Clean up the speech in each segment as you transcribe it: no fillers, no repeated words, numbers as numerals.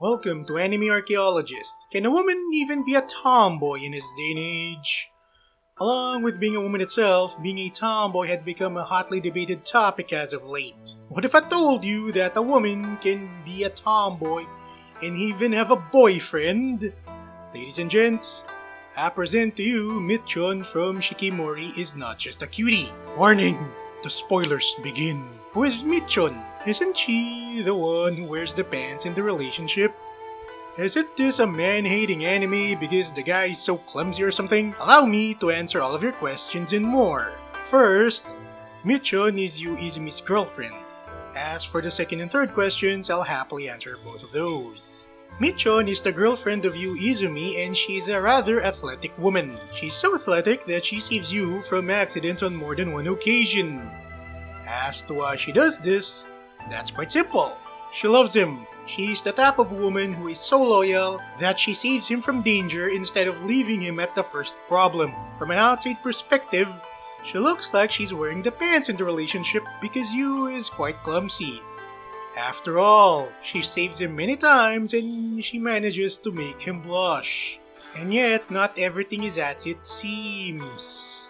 Welcome to Anime Archaeologist. Can a woman even be a tomboy in this day and age? Along with being a woman itself, being a tomboy had become a hotly debated topic as of late. What if I told you that a woman can be a tomboy and even have a boyfriend? Ladies and gents, I present to you Micchon from Shikimori is not just a cutie. Warning! The spoilers begin. Who is Micchon? Isn't she the one who wears the pants in the relationship? Isn't this a man-hating anime because the guy is so clumsy or something? Allow me to answer all of your questions and more. First, Micchon is Yu Izumi's girlfriend. As for the second and third questions, I'll happily answer both of those. Micchon is the girlfriend of Yu Izumi and she's a rather athletic woman. She's so athletic that she saves Yu from accidents on more than one occasion. As to why she does this, that's quite simple. She loves him. She's the type of woman who is so loyal that she saves him from danger instead of leaving him at the first problem. From an outside perspective, she looks like she's wearing the pants in the relationship because Yu is quite clumsy. After all, she saves him many times and she manages to make him blush. And yet, not everything is as it seems.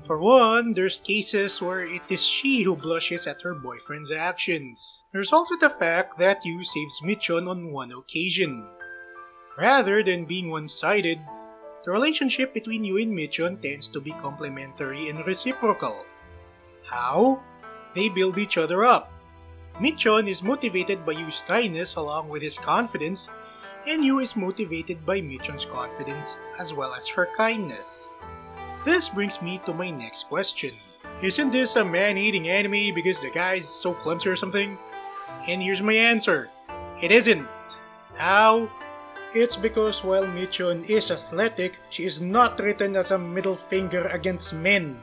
For one, there's cases where it is she who blushes at her boyfriend's actions. There's also the fact that Yu saves Micchon on one occasion. Rather than being one-sided, the relationship between Yu and Micchon tends to be complementary and reciprocal. How? They build each other up. Micchon is motivated by Yu's kindness along with his confidence, and Yu is motivated by Micchon's confidence as well as her kindness. This brings me to my next question. Isn't this a man-hating anime because the guy is so clumsy or something? And here's my answer. It isn't. How? It's because while Micchon is athletic, she is not written as a middle finger against men.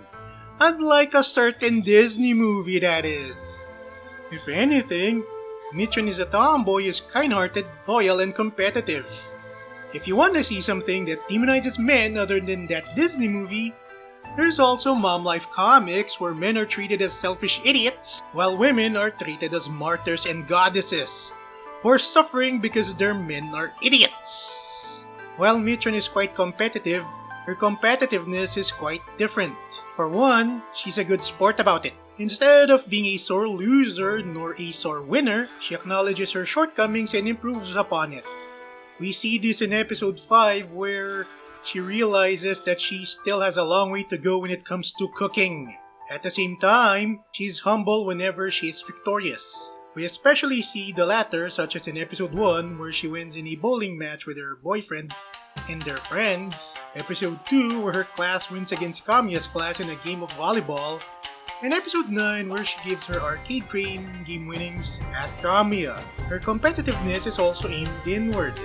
Unlike a certain Disney movie, that is. If anything, Micchon is a tomboy, is kind-hearted, loyal, and competitive. If you want to see something that demonizes men other than that Disney movie, there's also Mom Life comics where men are treated as selfish idiots, while women are treated as martyrs and goddesses, who are suffering because their men are idiots. While Micchon is quite competitive, her competitiveness is quite different. For one, she's a good sport about it. Instead of being a sore loser nor a sore winner, she acknowledges her shortcomings and improves upon it. We see this in episode 5 where she realizes that she still has a long way to go when it comes to cooking. At the same time, she's humble whenever she is victorious. We especially see the latter, such as in episode 1 where she wins in a bowling match with her boyfriend and their friends, episode 2 where her class wins against Kamiya's class in a game of volleyball, and episode 9 where she gives her arcade crane game winnings at Kamiya. Her competitiveness is also aimed inward,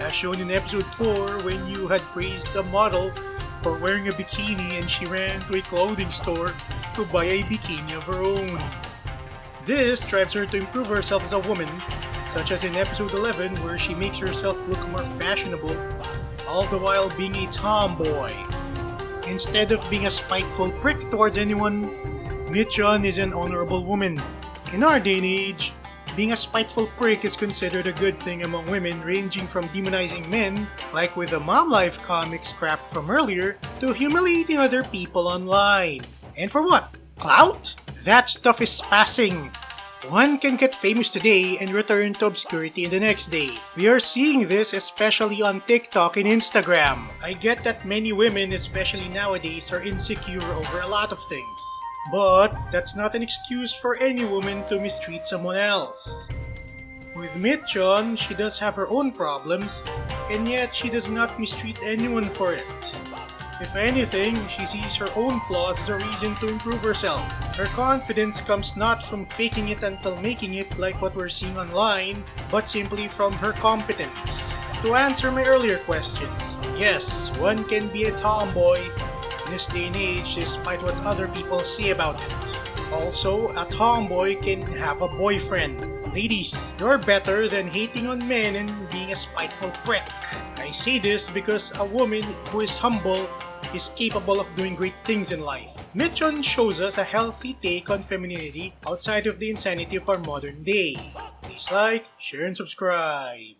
as shown in episode 4 when Yu had praised the model for wearing a bikini and she ran to a clothing store to buy a bikini of her own. This drives her to improve herself as a woman, such as in episode 11 where she makes herself look more fashionable, all the while being a tomboy. Instead of being a spiteful prick towards anyone, Micchon is an honorable woman. In our day and age, being a spiteful prick is considered a good thing among women, ranging from demonizing men, like with the Mom Life comics crap from earlier, to humiliating other people online. And for what? Clout? That stuff is passing. One can get famous today and return to obscurity in the next day. We are seeing this especially on TikTok and Instagram. I get that many women, especially nowadays, are insecure over a lot of things. But that's not an excuse for any woman to mistreat someone else. With Micchon, she does have her own problems, and yet she does not mistreat anyone for it. If anything, she sees her own flaws as a reason to improve herself. Her confidence comes not from faking it until making it like what we're seeing online, but simply from her competence. To answer my earlier questions, yes, one can be a tomboy in this day and age despite what other people say about it. Also, a tomboy can have a boyfriend. Ladies, you're better than hating on men and being a spiteful prick. I say this because a woman who is humble is capable of doing great things in life. Micchon shows us a healthy take on femininity outside of the insanity of our modern day. Please like, share, and subscribe.